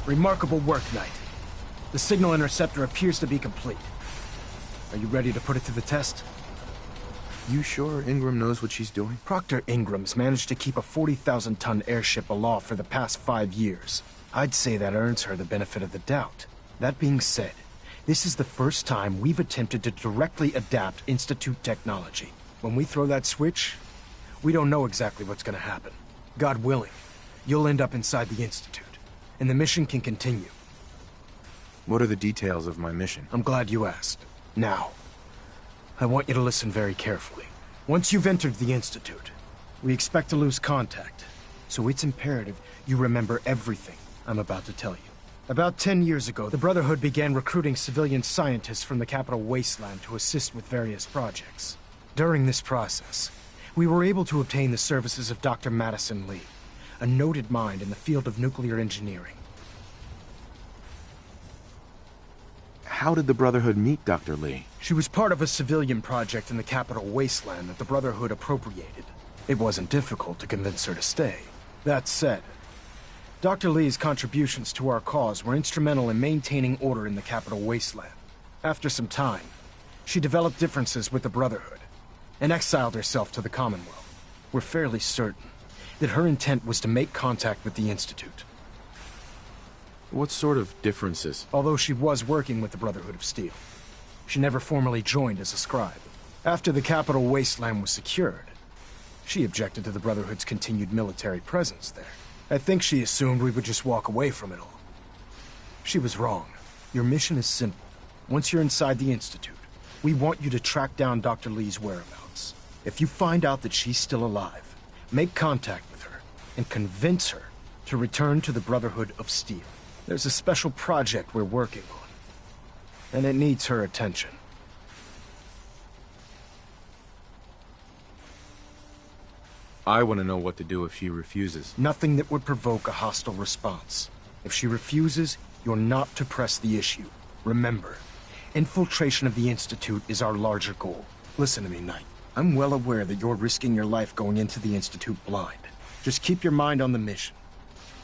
Remarkable work, Knight. The signal interceptor appears to be complete. Are you ready to put it to the test? You sure Ingram knows what she's doing? Proctor Ingram's managed to keep a 40,000-ton airship aloft for the past 5 years. I'd say that earns her the benefit of the doubt. That being said, this is the first time we've attempted to directly adapt Institute technology. When we throw that switch, we don't know exactly what's gonna happen. God willing, you'll end up inside the Institute, and the mission can continue. What are the details of my mission? I'm glad you asked. Now, I want you to listen very carefully. Once you've entered the Institute, we expect to lose contact, so it's imperative you remember everything I'm about to tell you. About 10 years ago, the Brotherhood began recruiting civilian scientists from the capital wasteland to assist with various projects. During this process, we were able to obtain the services of Dr. Madison Lee, a noted mind in the field of nuclear engineering. How did the Brotherhood meet Dr. Lee? She was part of a civilian project in the capital wasteland that the Brotherhood appropriated. It wasn't difficult to convince her to stay. That said, Dr. Lee's contributions to our cause were instrumental in maintaining order in the capital wasteland. After some time, she developed differences with the Brotherhood and exiled herself to the Commonwealth. We're fairly certain that her intent was to make contact with the Institute. What sort of differences? Although she was working with the Brotherhood of Steel, she never formally joined as a scribe. After the capital wasteland was secured, she objected to the Brotherhood's continued military presence there. I think she assumed we would just walk away from it all. She was wrong. Your mission is simple. Once you're inside the Institute, we want you to track down Dr. Lee's whereabouts. If you find out that she's still alive, make contact with her and convince her to return to the Brotherhood of Steel. There's a special project we're working on, and it needs her attention. I want to know what to do if she refuses. Nothing that would provoke a hostile response. If she refuses, you're not to press the issue. Remember, infiltration of the Institute is our larger goal. Listen to me, Knight. I'm well aware that you're risking your life going into the Institute blind. Just keep your mind on the mission.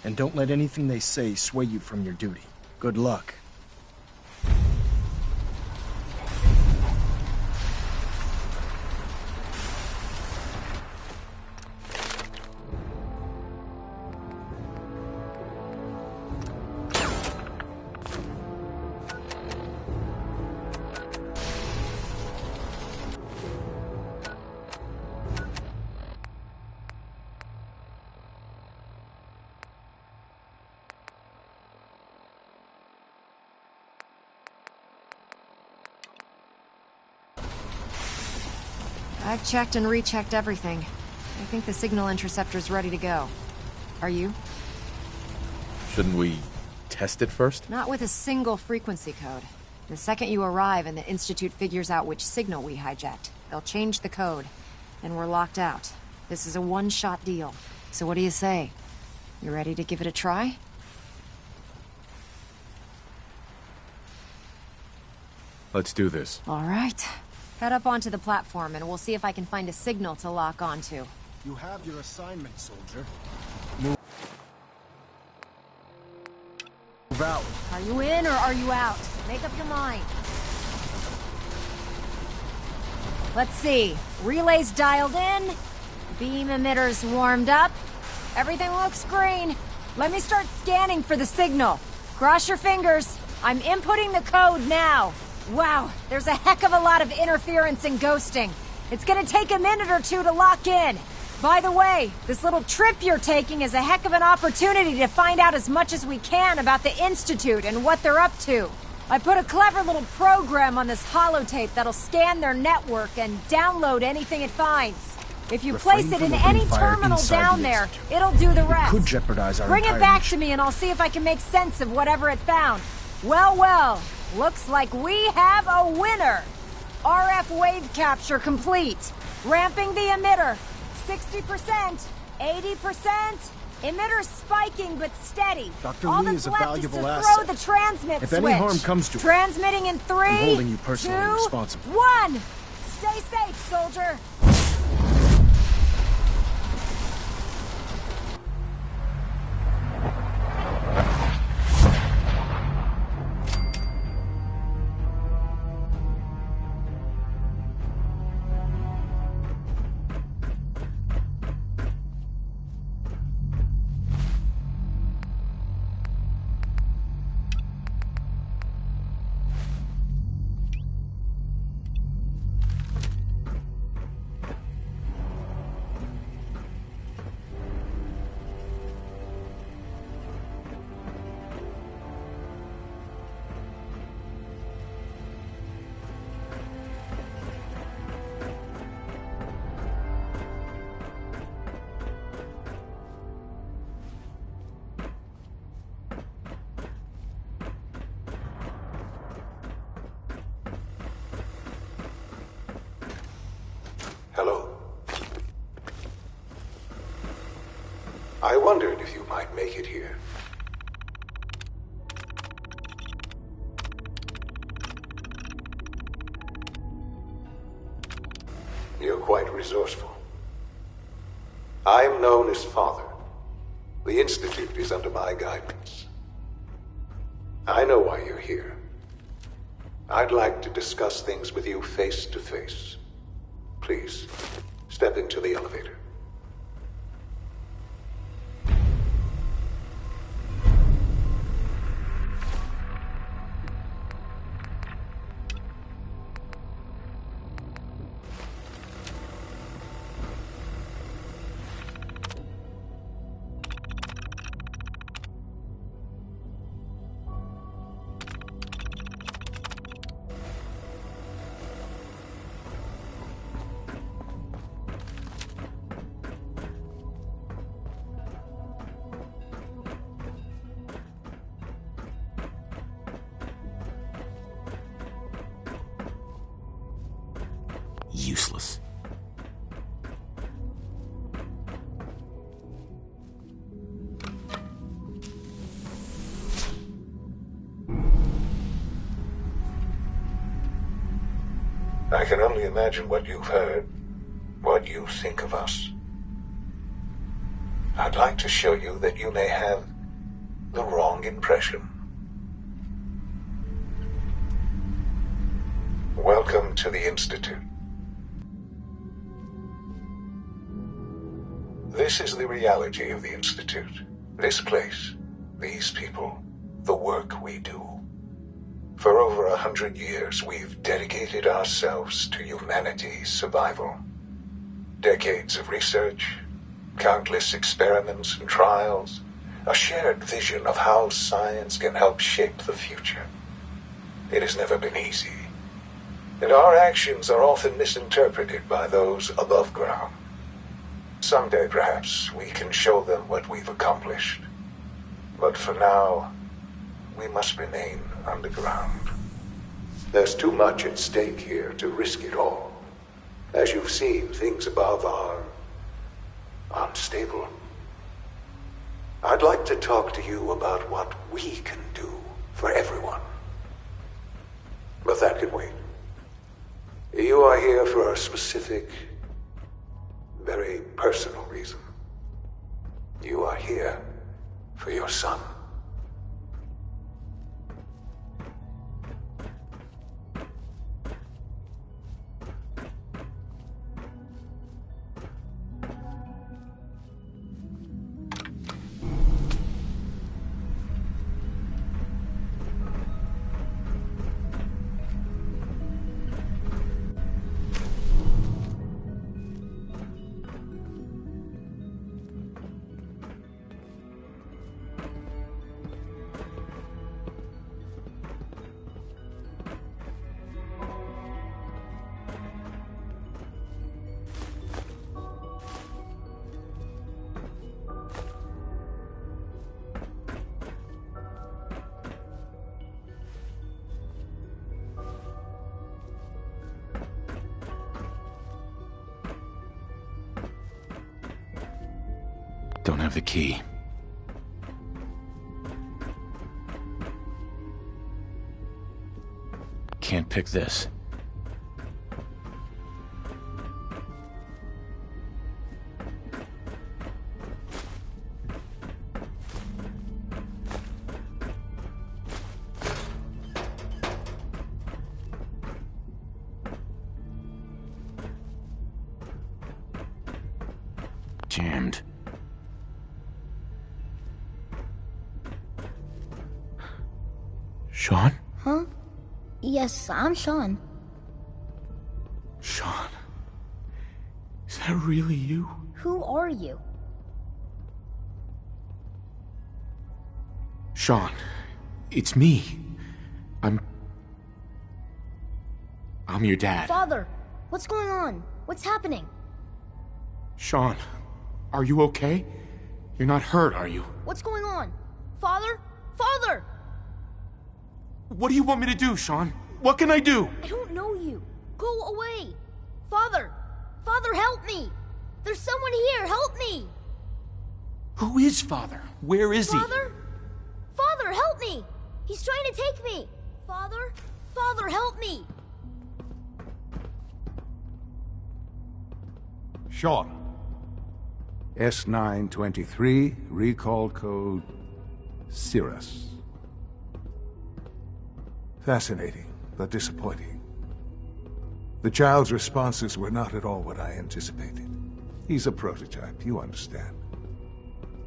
And don't let anything they say sway you from your duty. Good luck. I've checked and rechecked everything. I think the signal interceptor's ready to go. Are you? Shouldn't we test it first? Not with a single frequency code. The second you arrive and the Institute figures out which signal we hijacked, they'll change the code, and we're locked out. This is a one-shot deal. So what do you say? You ready to give it a try? Let's do this. All right. Head up onto the platform and we'll see if I can find a signal to lock onto. You have your assignment, soldier. Move out. Are you in or are you out? Make up your mind. Let's see. Relays dialed in. Beam emitters warmed up. Everything looks green. Let me start scanning for the signal. Cross your fingers. I'm inputting the code now. Wow, there's a heck of a lot of interference and ghosting. It's gonna take a minute or two to lock in. By the way, this little trip you're taking is a heck of an opportunity to find out as much as we can about the Institute and what they're up to. I put a clever little program on this holotape that'll scan their network and download anything it finds. If you place it in any terminal down there, it'll do the rest. Could jeopardize our Bring it entire back mission. to me and I'll see if I can make sense of whatever it found. Well, well, looks like we have a winner. RF wave capture complete. Ramping the emitter. 60%, 80%. Emitter spiking but steady. Dr. All Lee that's is a left valuable is to asset. throw the transmit If switch. any harm comes to it, Transmitting in 3, I'm holding you personally 2, responsible. 1. Stay safe, soldier. wondered if you might make it here. You're quite resourceful. I am known as Father. The Institute is under my guidance. I know why you're here. I'd like to discuss things with you face to face. Please, step into the elevator. Useless. I can only imagine what you've heard, what you think of us. I'd like to show you that you may have the wrong impression. Welcome to the Institute. This is the reality of the Institute. This place, these people, the work we do. For over 100 years, we've dedicated ourselves to humanity's survival. Decades of research, countless experiments and trials, a shared vision of how science can help shape the future. It has never been easy, and our actions are often misinterpreted by those above ground. Someday, perhaps, we can show them what we've accomplished. But for now, we must remain underground. There's too much at stake here to risk it all. As you've seen, things above are unstable. I'd like to talk to you about what we can do for everyone. But that can wait. You are here for a specific, very personal reason. You are here for your son. Don't have the key. Can't pick this. Jammed. Shaun? Huh? Yes, I'm Shaun. Shaun? Is that really you? Who are you? Shaun, it's me. I'm your dad. Father, what's going on? What's happening? Shaun, are you okay? You're not hurt, are you? What's going on? Father? Father! What do you want me to do, Shaun? What can I do? I don't know you. Go away. Father! Father, help me! There's someone here, help me! Who is Father? Where is he? Father? Father, help me! He's trying to take me! Father? Father, help me! SHAUN. S923, recall code Cirrus. Fascinating, but disappointing. The child's responses were not at all what I anticipated. He's a prototype, you understand.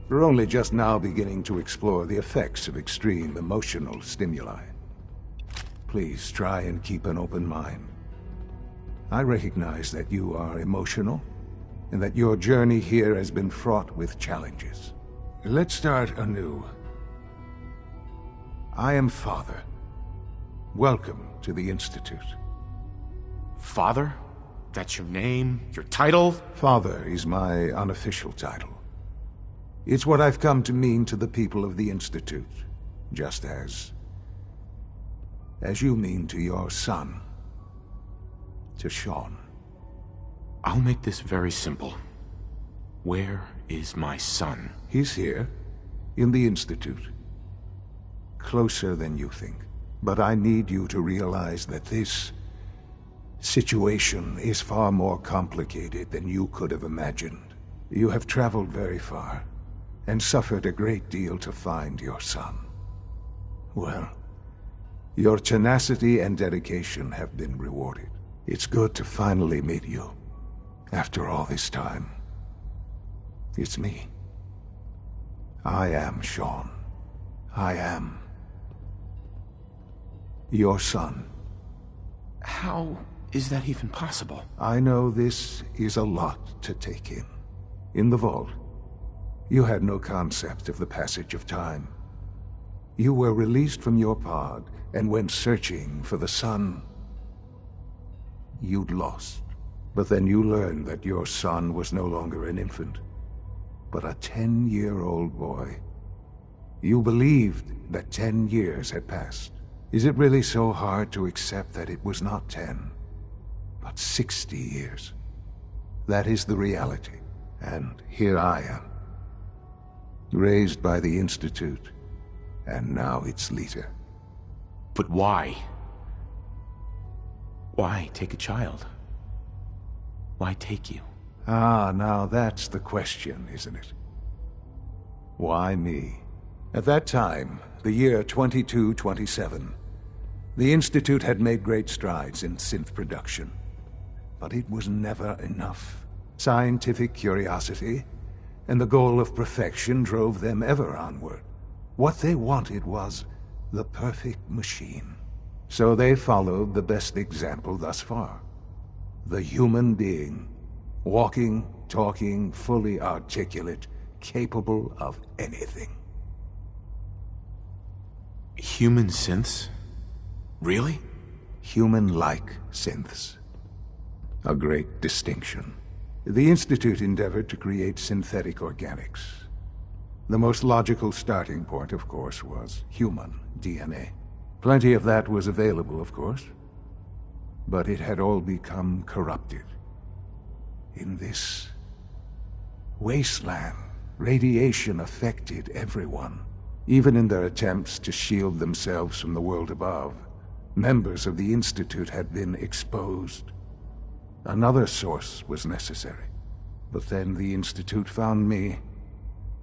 We're only just now beginning to explore the effects of extreme emotional stimuli. Please try and keep an open mind. I recognize that you are emotional, and that your journey here has been fraught with challenges. Let's start anew. I am Father. Welcome to the Institute. Father? That's your name? Your title? Father is my unofficial title. It's what I've come to mean to the people of the Institute, just as you mean to your son, to SHAUN. I'll make this very simple. Where is my son? He's here, in the Institute. Closer than you think. But I need you to realize that this situation is far more complicated than you could have imagined. You have traveled very far, and suffered a great deal to find your son. Well, your tenacity and dedication have been rewarded. It's good to finally meet you. After all this time, it's me. I am SHAUN. I am your son. How is that even possible? I know this is a lot to take in. In the vault, you had no concept of the passage of time. You were released from your pod and went searching for the son you'd lost. But then you learned that your son was no longer an infant, but a 10-year-old boy. You believed that 10 years had passed. Is it really so hard to accept that it was not 10, but 60 years? That is the reality, and here I am, raised by the Institute, and now its leader. But why? Why take a child? Why take you? Ah, now that's the question, isn't it? Why me? At that time, the year 2227, the Institute had made great strides in synth production. But it was never enough. Scientific curiosity and the goal of perfection drove them ever onward. What they wanted was the perfect machine. So they followed the best example thus far. The human being, walking, talking, fully articulate, capable of anything. Human synths? Really? Human-like synths. A great distinction. The Institute endeavored to create synthetic organics. The most logical starting point, of course, was human DNA. Plenty of that was available, of course. But it had all become corrupted. In this wasteland, radiation affected everyone. Even in their attempts to shield themselves from the world above, members of the Institute had been exposed. Another source was necessary. But then the Institute found me,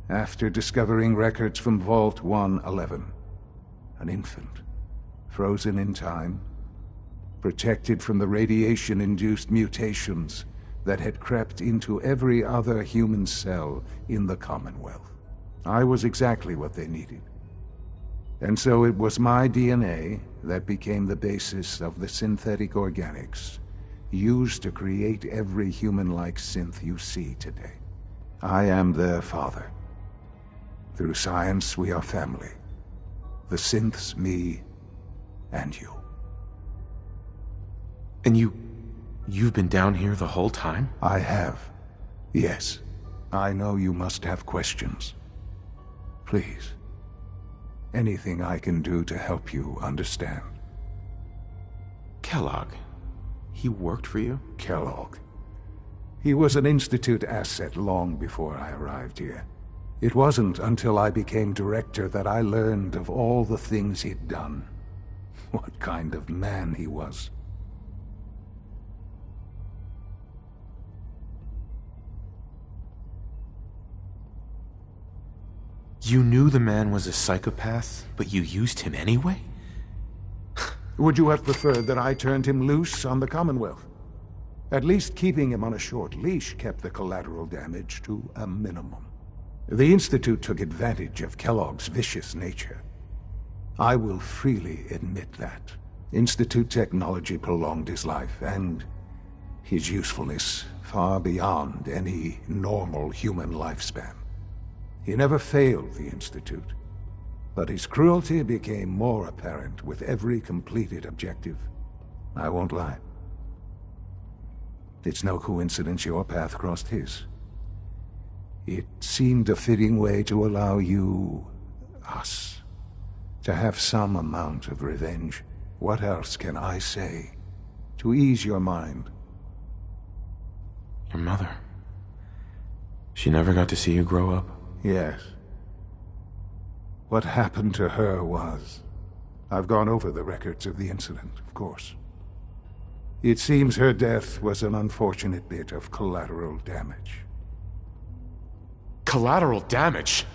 after discovering records from Vault 111. An infant, frozen in time, protected from the radiation-induced mutations that had crept into every other human cell in the Commonwealth. I was exactly what they needed. And so it was my DNA that became the basis of the synthetic organics used to create every human-like synth you see today. I am their father. Through science, we are family. The synths, me, and you. And you've been down here the whole time? I have. Yes. I know you must have questions. Please. Anything I can do to help you understand. Kellogg. He worked for you? Kellogg. He was an Institute asset long before I arrived here. It wasn't until I became director that I learned of all the things he'd done. What kind of man he was. You knew the man was a psychopath, but you used him anyway? Would you have preferred that I turned him loose on the Commonwealth? At least keeping him on a short leash kept the collateral damage to a minimum. The Institute took advantage of Kellogg's vicious nature. I will freely admit that. Institute technology prolonged his life, and his usefulness far beyond any normal human lifespan. He never failed the Institute, but his cruelty became more apparent with every completed objective. I won't lie. It's no coincidence your path crossed his. It seemed a fitting way to allow you, us, to have some amount of revenge. What else can I say to ease your mind? Your mother. She never got to see you grow up? Yes. What happened to her was... I've gone over the records of the incident, of course. It seems her death was an unfortunate bit of collateral damage. Collateral damage?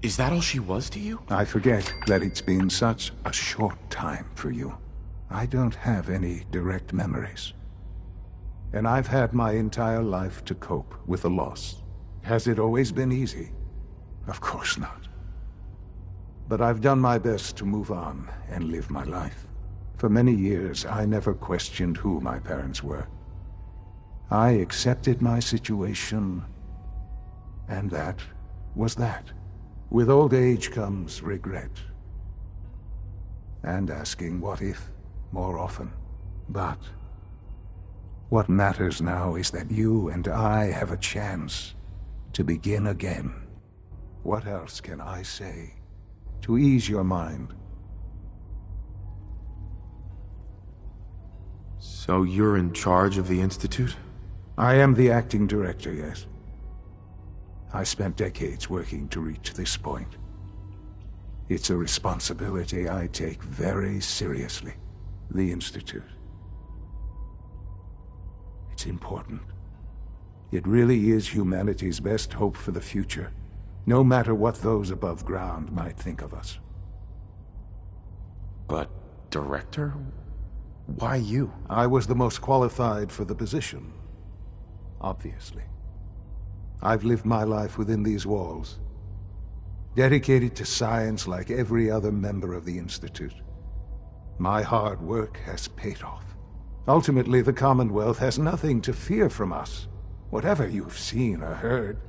Is that all she was to you? I forget that it's been such a short time for you. I don't have any direct memories. And I've had my entire life to cope with the loss. Has it always been easy? Of course not. But I've done my best to move on and live my life. For many years, I never questioned who my parents were. I accepted my situation, and that was that. With old age comes regret. And asking what if more often. But what matters now is that you and I have a chance to begin again. What else can I say to ease your mind? So you're in charge of the Institute? I am the acting director, yes. I spent decades working to reach this point. It's a responsibility I take very seriously. The Institute. It's important. It really is humanity's best hope for the future, no matter what those above ground might think of us. But, director? Why you? I was the most qualified for the position, obviously. I've lived my life within these walls, dedicated to science like every other member of the Institute. My hard work has paid off. Ultimately, the Commonwealth has nothing to fear from us. Whatever you've seen or heard,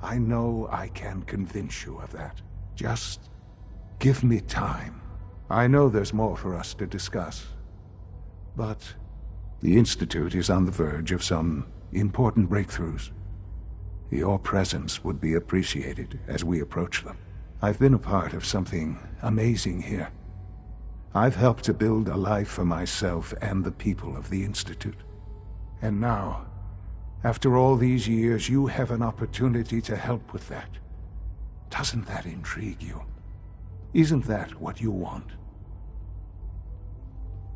I know I can convince you of that. Just give me time. I know there's more for us to discuss. But the Institute is on the verge of some important breakthroughs. Your presence would be appreciated as we approach them. I've been a part of something amazing here. I've helped to build a life for myself and the people of the Institute. And now, after all these years, you have an opportunity to help with that. Doesn't that intrigue you? Isn't that what you want?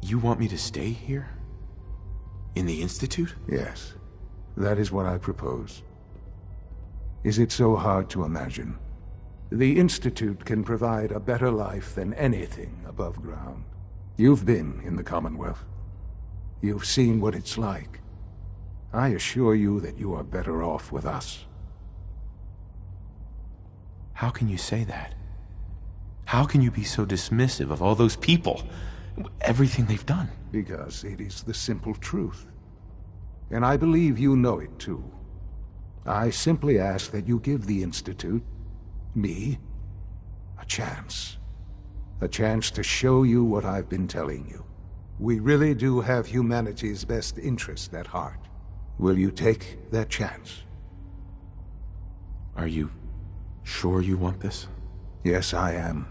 You want me to stay here? In the Institute? Yes, that is what I propose. Is it so hard to imagine? The Institute can provide a better life than anything above ground. You've been in the Commonwealth. You've seen what it's like. I assure you that you are better off with us. How can you say that? How can you be so dismissive of all those people? Everything they've done? Because it is the simple truth. And I believe you know it too. I simply ask that you give the Institute, me, a chance. A chance to show you what I've been telling you. We really do have humanity's best interest at heart. Will you take that chance? Are you sure you want this? Yes, I am.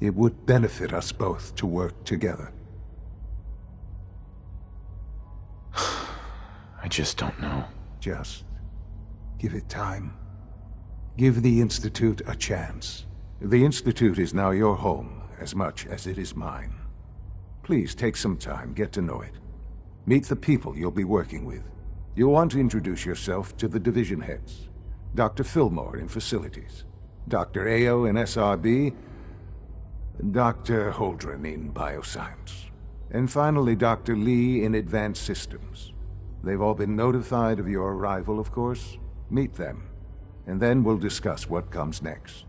It would benefit us both to work together. I just don't know. Just give it time. Give the Institute a chance. The Institute is now your home, as much as it is mine. Please take some time, get to know it. Meet the people you'll be working with. You'll want to introduce yourself to the division heads. Dr. Fillmore in Facilities, Dr. Ayo in SRB, Dr. Holdren in Bioscience, and finally Dr. Lee in Advanced Systems. They've all been notified of your arrival, of course. Meet them, and then we'll discuss what comes next.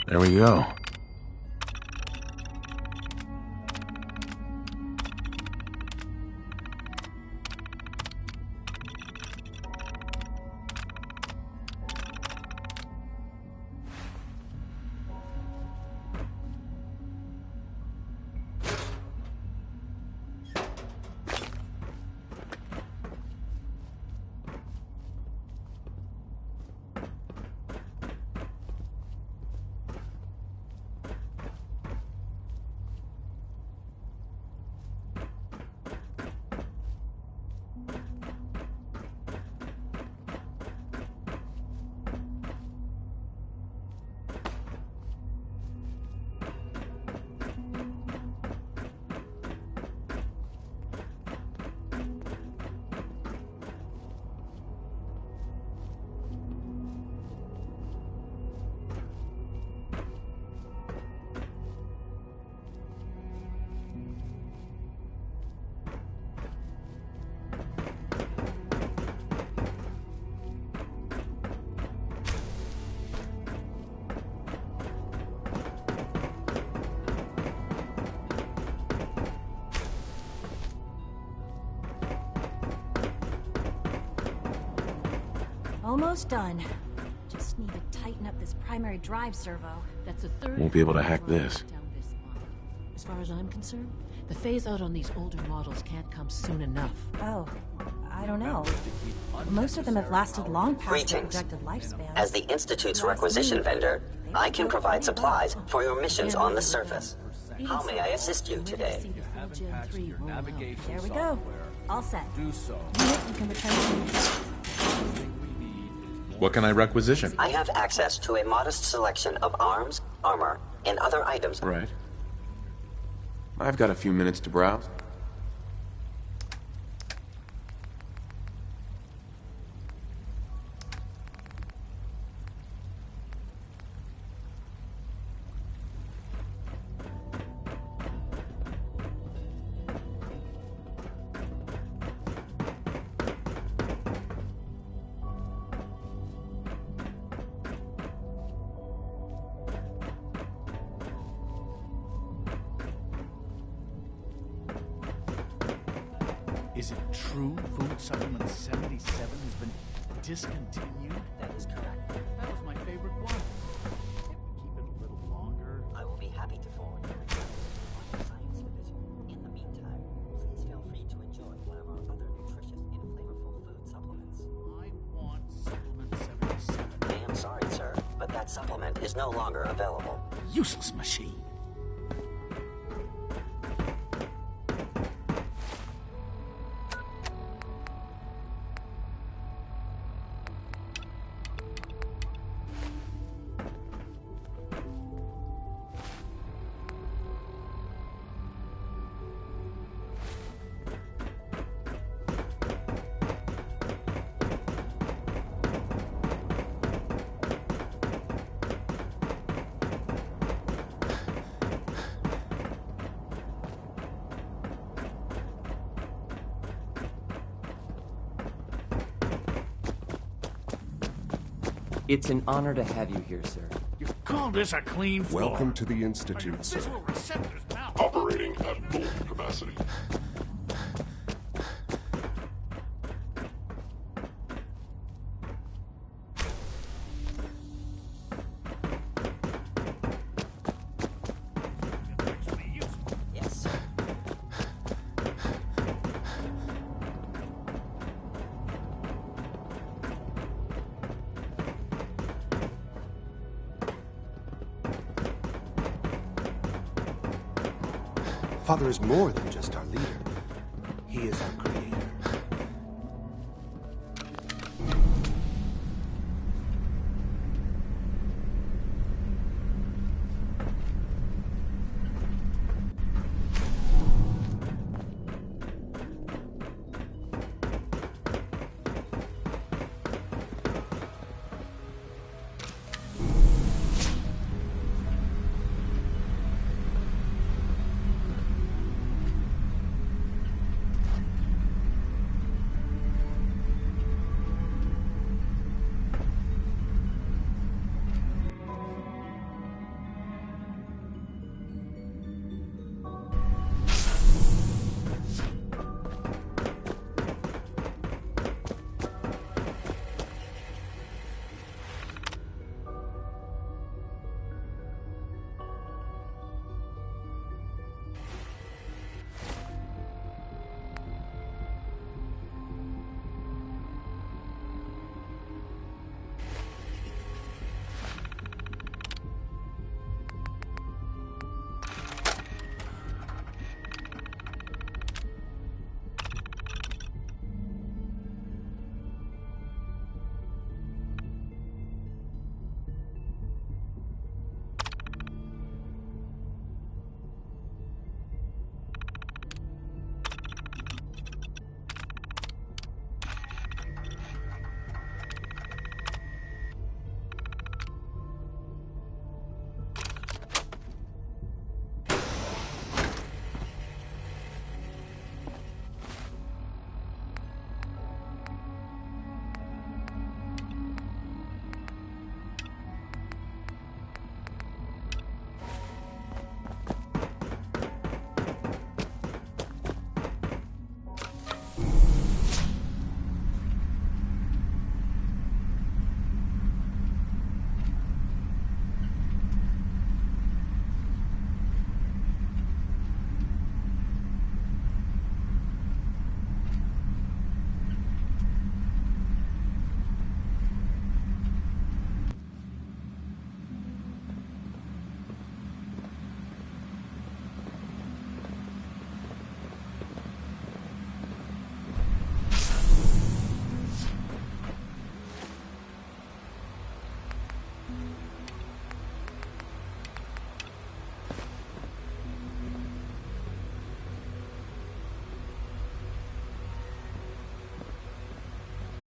There we go. Almost done. Just need to tighten up this primary drive servo. That's a third. Won't be able to hack this. Down this month. As far as I'm concerned, the phase out on these older models can't come soon enough. Oh, I don't know. Most of them have lasted long past their Greetings. projected lifespan. As the Institute's requisition vendor, I can provide supplies for your missions on the surface. How may I assist you today? There we go. All set. Unit, you can return to What can I requisition? I have access to a modest selection of arms, armor, and other items. Right. I've got a few minutes to browse. Is it true food supplement 77 has been discontinued? That is correct. That was my favorite one. Can't we keep it a little longer? I will be happy to forward your request to the Science Division. In the meantime, please feel free to enjoy one of our other nutritious and flavorful food supplements. I want supplement 77. I am sorry, sir, but that supplement is no longer available. Useless machine. It's an honor to have you here, sir. You call this a clean floor? Welcome to the Institute, sir. This will receptor's mouth. Operating at full capacity. Yes, sir. Father is more than just our leader. He is our creator.